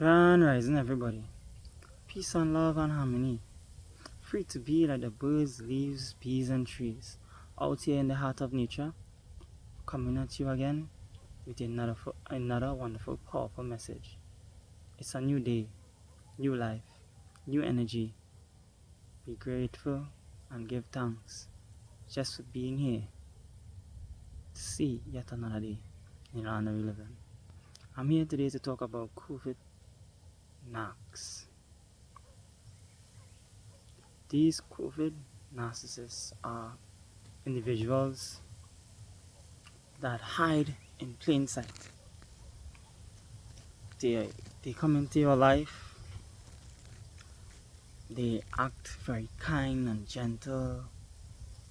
Grand rising, everybody. Peace and love and harmony. Free to be like the birds, leaves, bees, and trees. Out here in the heart of nature, coming at you again with another wonderful, powerful message. It's a new day, new life, new energy. Be grateful and give thanks just for being here to see yet another day in the land we live in. I'm here today to talk about COVID narcs. These COVID narcissists are individuals that hide in plain sight. They come into your life, they act very kind and gentle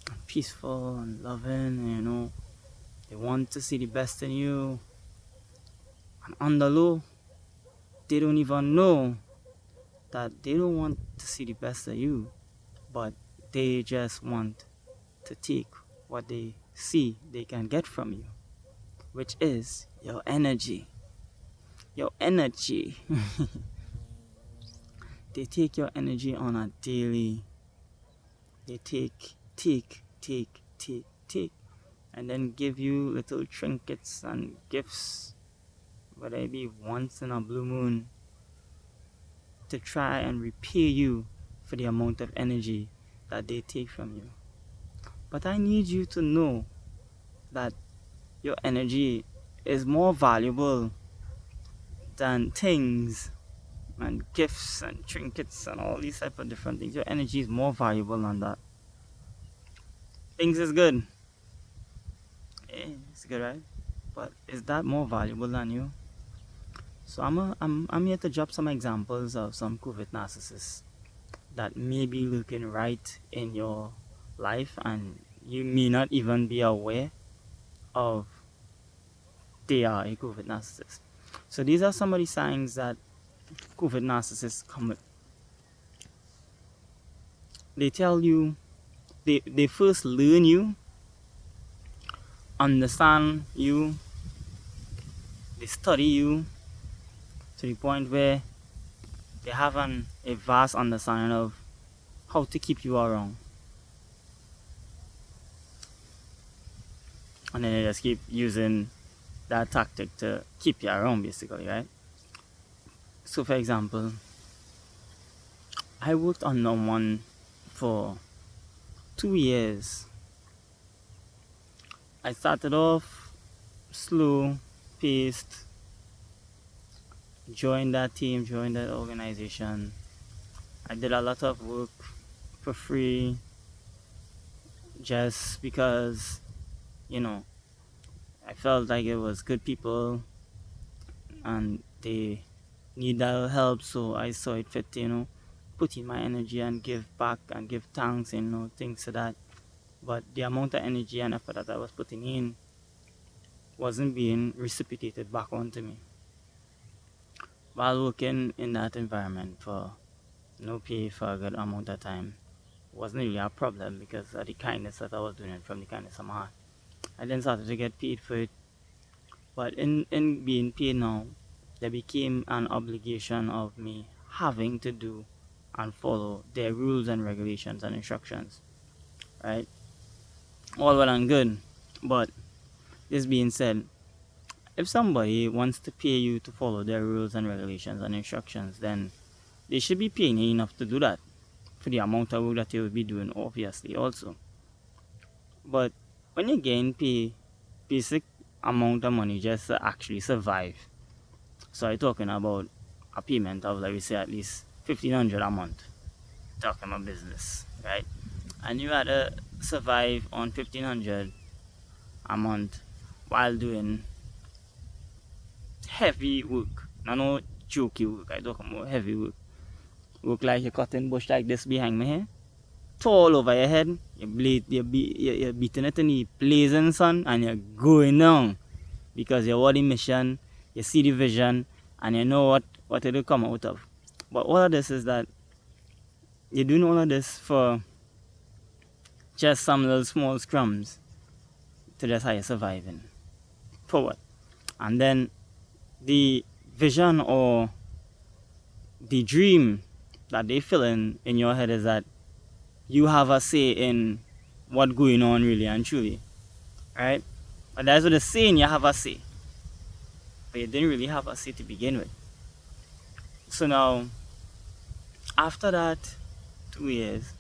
and peaceful and loving, they want to see the best in you. And on the low, they don't even know that they don't want to see the best of you, but they just want to take what they see they can get from you, which is your energy. Your energy. They take your energy on a daily. They take, and then give you little trinkets and gifts, whether it be once in a blue moon, to try and repay you for the amount of energy that they take from you. But I need you to know that your energy is more valuable than things and gifts and trinkets and all these type of different things. Your energy is more valuable than that. Things is good. It's good, right? But is that more valuable than you? So I'm here to drop some examples of some COVID narcissists that may be looking right in your life, and you may not even be aware of they are a COVID narcissist. So these are some of the signs that COVID narcissists come with. They tell you, they first learn you, understand you, they study you to the point where they have a vast understanding of how to keep you around. And then they just keep using that tactic to keep you around, basically, right? So for example, I worked under one for 2 years. I started off slow paced, joined that team, joined that organization. I did a lot of work for free just because, I felt like it was good people and they need that help, so I saw it fit to, put in my energy and give back and give thanks and things to that. But the amount of energy and effort that I was putting in wasn't being reciprocated back onto me. While working in that environment for no pay for a good amount of time wasn't really a problem because of the kindness that I was doing it from the kindness of my heart. I then started to get paid for it. But in being paid now, there became an obligation of me having to do and follow their rules and regulations and instructions. Right? All well and good. But this being said, if somebody wants to pay you to follow their rules and regulations and instructions, then they should be paying you enough to do that for the amount of work that you will be doing, obviously, also. But when you're getting paid basic amount of money just to actually survive, so I'm talking about a payment of, like we say, at least $1,500 a month, talking about business, right? And you had to survive on $1,500 a month while doing heavy work. No jokey work, I talk about heavy work. Work like you're cutting bush like this behind me here, tall over your head. You're beating it in the blazing sun and you're going down because you're on the mission, you see the vision, and you know what it will come out of. But all of this is that you're doing all of this for just some little small scrums to just how you're surviving. For what? And then the vision or the dream that they fill in your head is that you have a say in what going on really and truly, right? But that's what they're saying, you have a say, but you didn't really have a say to begin with. So now, after that 2 years,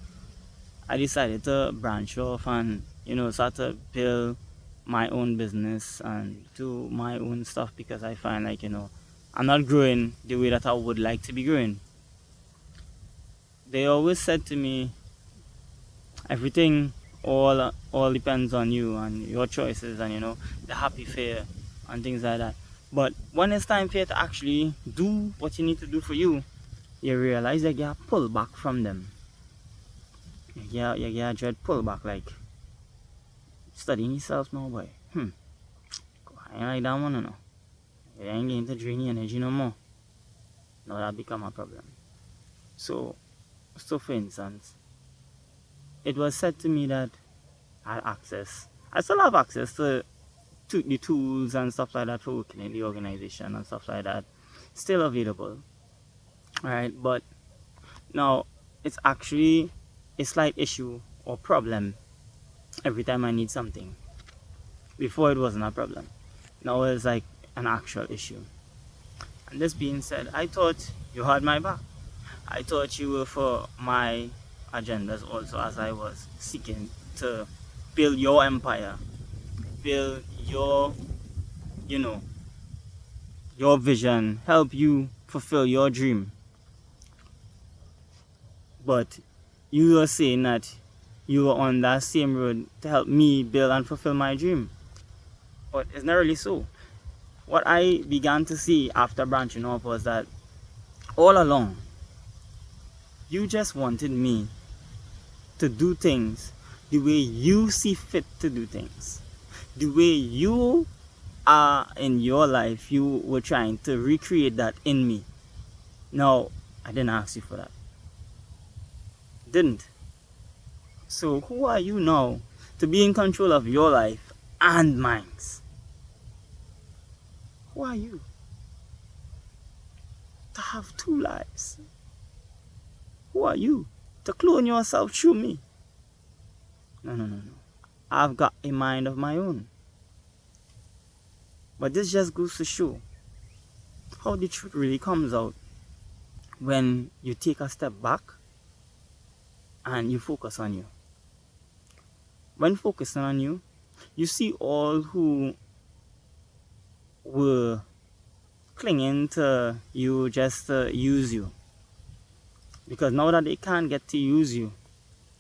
I decided to branch off and start to build my own business and do my own stuff because I find like I'm not growing the way that I would like to be growing. They always said to me, everything all depends on you and your choices and the happy fear and things like that. But when it's time for you to actually do what you need to do for you, you realize that you have pull back from them. You dread pull back, like studying yourself now, boy. I ain't like that one, no. You ain't going to drain your energy no more. Now that become a problem. So for instance, it was said to me that I still have access to the tools and stuff like that for working in the organization and stuff like that. Still available. Alright, but now it's actually a slight issue or problem every time I need something. Before it wasn't a problem. Now it's like an actual issue. And this being said, I thought you had my back. I thought you were for my agendas also, as I was seeking to build your empire, build your your vision, help you fulfill your dream. But you were saying that you were on that same road to help me build and fulfill my dream. But it's not really so. What I began to see after branching off was that all along, you just wanted me to do things the way you see fit to do things. The way you are in your life, you were trying to recreate that in me. Now, I didn't ask you for that. Didn't. So who are you now to be in control of your life and mine? Who are you to have two lives? Who are you to clone yourself through me? No. I've got a mind of my own. But this just goes to show how the truth really comes out when you take a step back and you focus on you. When focusing on you, you see all who were clinging to you just to use you. Because now that they can't get to use you,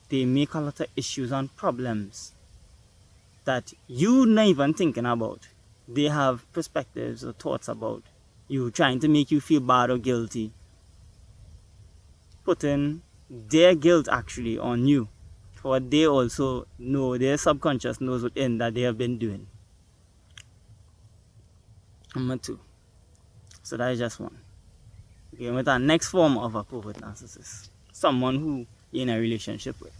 they make a lot of issues and problems that you're not even thinking about. They have perspectives or thoughts about you, trying to make you feel bad or guilty, putting their guilt actually on you for what they also know, their subconscious knows within that they have been doing. Number 2. So that is just one. Okay, with our next form of a covert narcissist, someone who you're in a relationship with.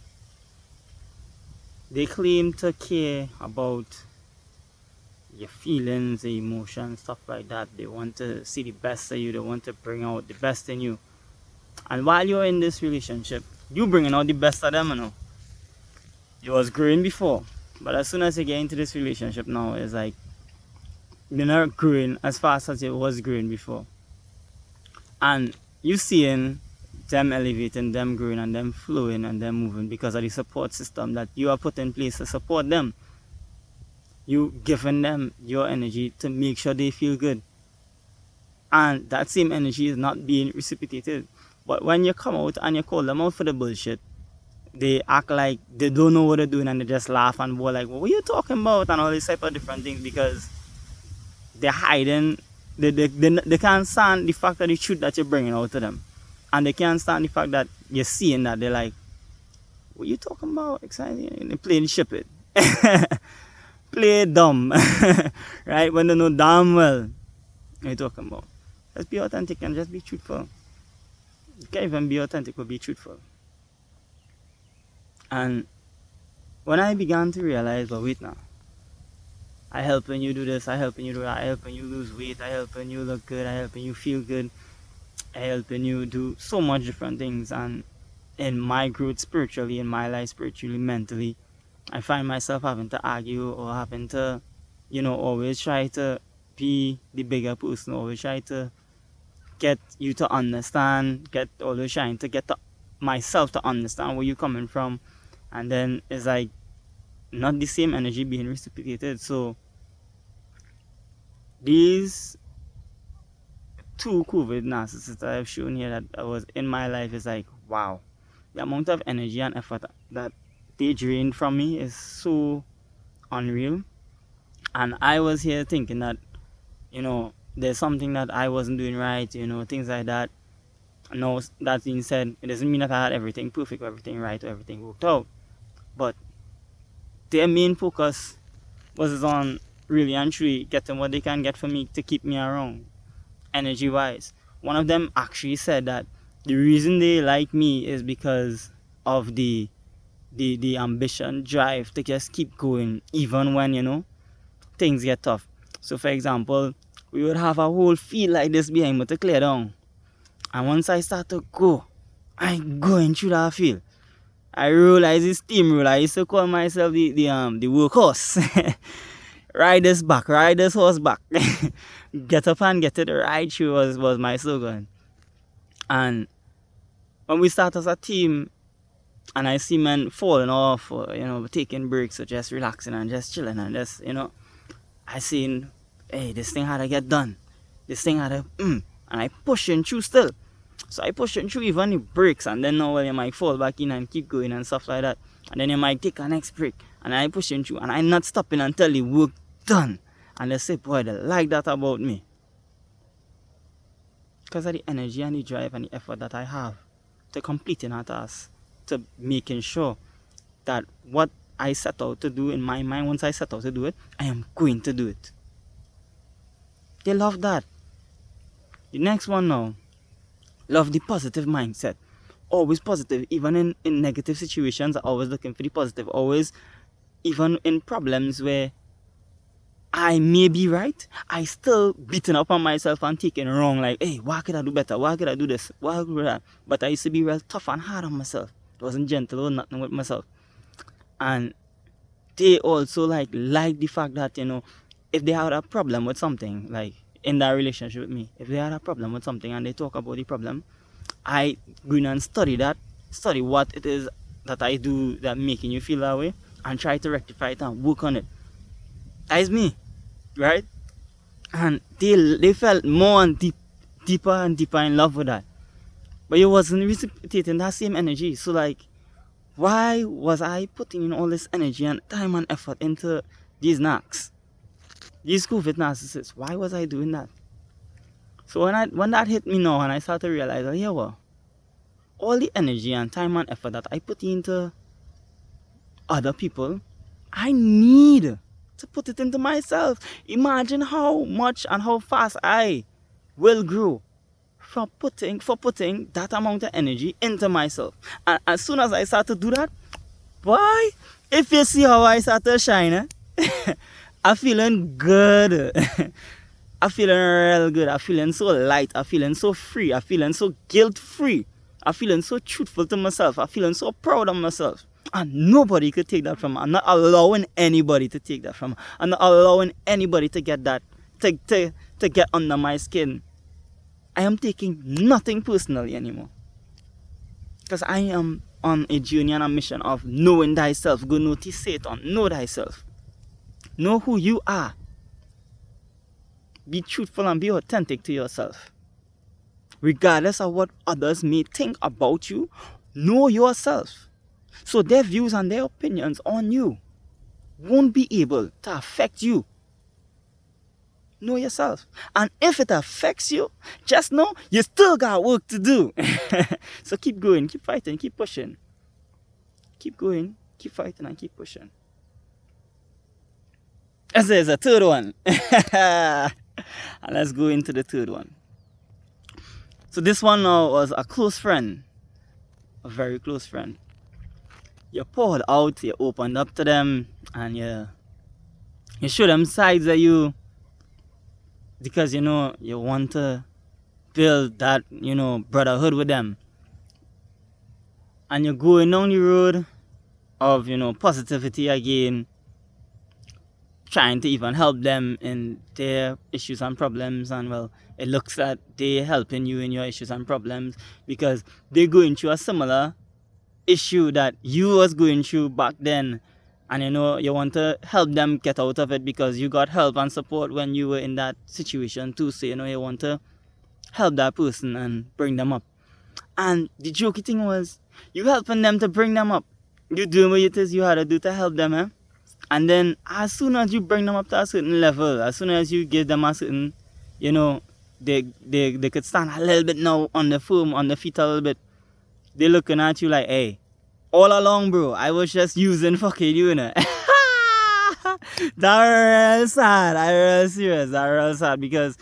They claim to care about your feelings, your emotions, stuff like that. They want to see the best of you. They want to bring out the best in you. And while you're in this relationship, you bringing out the best of them, You was growing before, but as soon as you get into this relationship now, it's like you're not growing as fast as you was growing before. And you seeing them elevating, them growing, and them flowing, and them moving because of the support system that you have put in place to support them. You giving them your energy to make sure they feel good. And that same energy is not being reciprocated. But when you come out and you call them out for the bullshit, they act like they don't know what they're doing and they just laugh and go like, what are you talking about? And all these type of different things because they're hiding. They can't stand the fact that the truth that you're bringing out to them. And they can't stand the fact that you're seeing that. They're like, what are you talking about? Exciting. They're playing stupid. Play dumb. Right? When they know damn well what you're talking about. Just be authentic and just be truthful. You can't even be authentic or be truthful. And when I began to realize, well, wait now. I helping you do this, I helping you do that, I helping you lose weight, I helping you look good, I helping you feel good. helping you do so much different things. And in my growth spiritually, in my life spiritually, mentally, I find myself having to argue or having to, always try to be the bigger person, always try to get you to understand, always trying to get myself to understand where you're coming from. And then it's like not the same energy being reciprocated. So these two COVID narcissists that I've shown here that was in my life is like, wow, the amount of energy and effort that they drained from me is so unreal. And I was here thinking that, there's something that I wasn't doing right, things like that. No, that being said, it doesn't mean that I had everything perfect or everything right or everything worked out. But their main focus was on really and truly getting what they can get from me to keep me around, energy wise. One of them actually said that the reason they like me is because of the ambition, drive to just keep going, even when, things get tough. So, for example, we would have a whole field like this behind me to clear down. And once I start to go, I going through that field. I realize this steamroller. I used to call myself the workhorse. Ride this horse back. Get up and get it right through was my slogan. And when we start as a team, and I see men falling off, or, taking breaks, or just relaxing and just chilling and just, I seen, hey, this thing had to get done. This thing had to, and I pushing through still. So I pushing through even the breaks, and then now you might fall back in and keep going and stuff like that. And then you might take a next break, and I pushing through, and I'm not stopping until the work done. And they say, boy, they like that about me. Because of the energy and the drive and the effort that I have to completing a task, to making sure that what I set out to do in my mind, once I set out to do it, I am going to do it. They love that. The next one now, love the positive mindset. Always positive, even in negative situations, always looking for the positive. Always, even in problems where I may be right, I still beating up on myself and taking wrong. Like, hey, why could I do better? Why could I do this? Why could I do that? But I used to be real tough and hard on myself. I wasn't gentle or nothing with myself. And they also like the fact that, if they had a problem with something, like in that relationship with me, if they had a problem with something and they talk about the problem, I go in and study what it is that I do that making you feel that way, and try to rectify it and work on it. That is me, right? And they felt more and deeper and deeper in love with that. But it wasn't reciprocating that same energy. So like, why was I putting in all this energy and time and effort into these knacks? These COVID narcissists, why was I doing that? So when that hit me now, and I started to realize, oh yeah, well, all the energy and time and effort that I put into other people, I need to put it into myself. Imagine how much and how fast I will grow for putting that amount of energy into myself. And as soon as I start to do that, boy, if you see how I start to shine, I'm feeling good. I'm feeling real good. I'm feeling so light. I'm feeling so free. I'm feeling so guilt-free. I'm feeling so truthful to myself. I'm feeling so proud of myself. And nobody could take that from me. I'm not allowing anybody to take that from me. I'm not allowing anybody to get that, to get under my skin. I am taking nothing personally anymore. Because I am on a journey and a mission of knowing thyself. Go notice Satan. Know thyself. Know who you are. Be truthful and be authentic to yourself. Regardless of what others may think about you, know yourself. So their views and their opinions on you won't be able to affect you. Know yourself. And if it affects you, just know you still got work to do. So keep going, keep fighting, keep pushing. Keep going, keep fighting, and keep pushing. This is a third one. And let's go into the third one. So this one now was a close friend. A very close friend. You poured out, you opened up to them, and you show them sides of you, because you want to build that, brotherhood with them. And you're going down the road of, positivity again, trying to even help them in their issues and problems. And well, it looks like they're helping you in your issues and problems because they're going through a similar issue that you was going through back then. And you want to help them get out of it because you got help and support when you were in that situation too. So you want to help that person and bring them up. And the jokey thing was, you helping them to bring them up. You doing what it is you had to do to help them, eh? And then as soon as you bring them up to a certain level, as soon as you give them a certain, they could stand a little bit now on the feet a little bit. They're looking at you like, hey, all along, bro, I was just using fucking you, That real sad. I real serious. That real sad because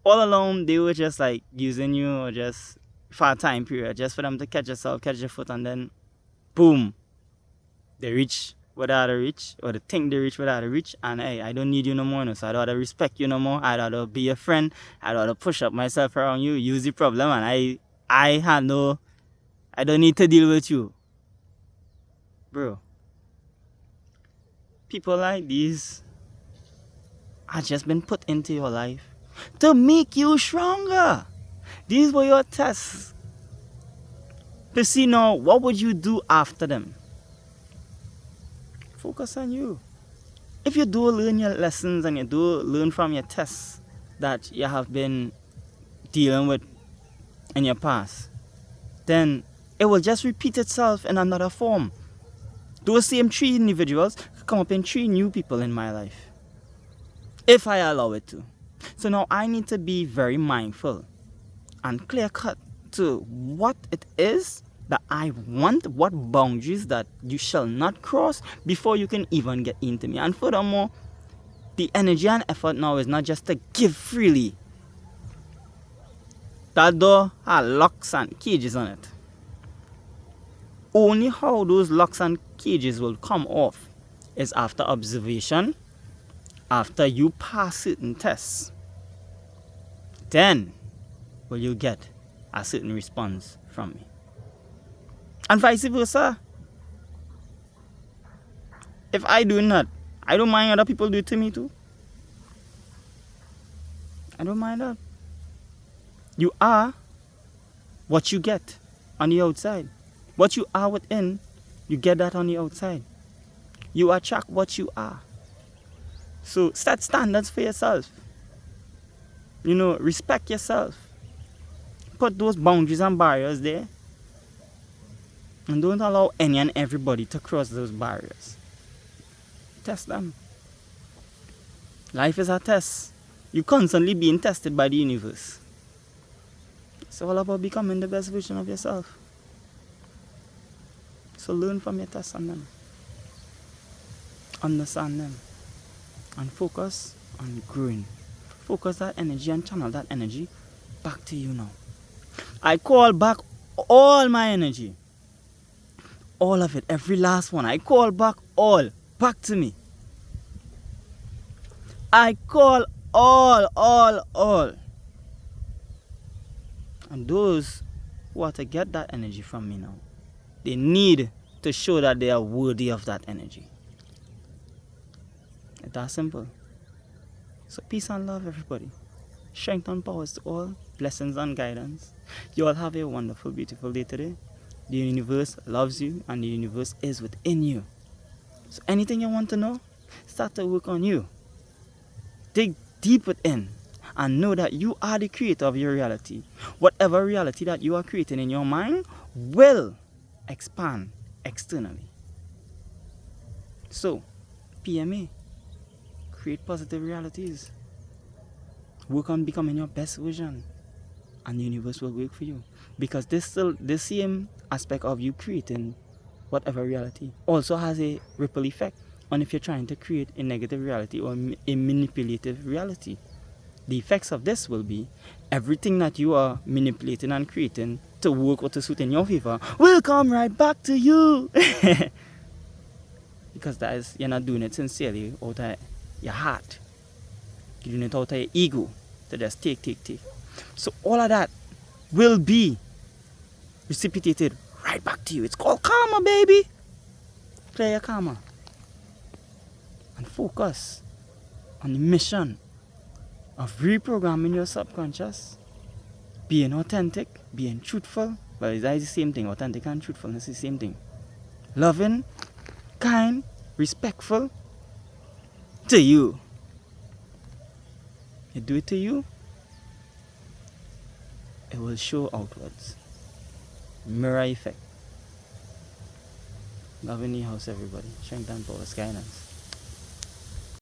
all along they were just like using you or just for a time period, just for them to catch yourself, catch your foot, and then boom, they reach without a reach, or they think they reach without a reach, and hey, I don't need you no more, so I don't respect you no more. I don't be your friend. I don't push up myself around you, use the problem, and I don't need to deal with you, bro. People like these have just been put into your life to make you stronger. These were your tests to see now what would you do after them. Focus on you. If you do learn your lessons and you do learn from your tests that you have been dealing with in your past, then it will just repeat itself in another form. Those same 3 individuals come up in 3 new people in my life, if I allow it to. So now I need to be very mindful and clear cut to what it is that I want, what boundaries that you shall not cross before you can even get into me. And furthermore, the energy and effort now is not just to give freely. That door has locks and cages on it. Only how those locks and cages will come off is after observation, after you pass certain tests. Then will you get a certain response from me. And vice versa. If I do not, I don't mind other people do it to me too. I don't mind that. You are what you get on the outside. What you are within, you get that on the outside. You attract what you are. So set standards for yourself. Respect yourself. Put those boundaries and barriers there. And don't allow any and everybody to cross those barriers. Test them. Life is a test. You're constantly being tested by the universe. It's all about becoming the best version of yourself. So learn from your tests on them. Understand them. And focus on growing. Focus that energy and channel that energy back to you now. I call back all my energy. All of it, every last one. I call back all back to me. I call all. And those who are to get that energy from me now, they need to show that they are worthy of that energy. It's that simple. So peace and love, everybody. Strength and powers to all. Blessings and guidance. You all have a wonderful, beautiful day today. The universe loves you and the universe is within you. So anything you want to know, start to work on you. Dig deep within and know that you are the creator of your reality. Whatever reality that you are creating in your mind will expand externally. So, PMA, create positive realities. Work on becoming your best version and the universe will work for you. Because the same aspect of you creating whatever reality also has a ripple effect on if you're trying to create a negative reality or a manipulative reality. The effects of this will be everything that you are manipulating and creating to work or to suit in your favor will come right back to you. Because you're not doing it sincerely out of your heart. You're doing it out of your ego to just take. So all of that will be reciprocated right back to you. It's called karma, baby. Play your karma and focus on the mission of reprogramming your subconscious, being authentic, being truthful. Well, it's the same thing. Authentic and truthfulness is the same thing. Loving, kind, respectful to you. You do it to you, it will show outwards. Mirror effect. Love in the house, everybody. Strength and power, Skynance.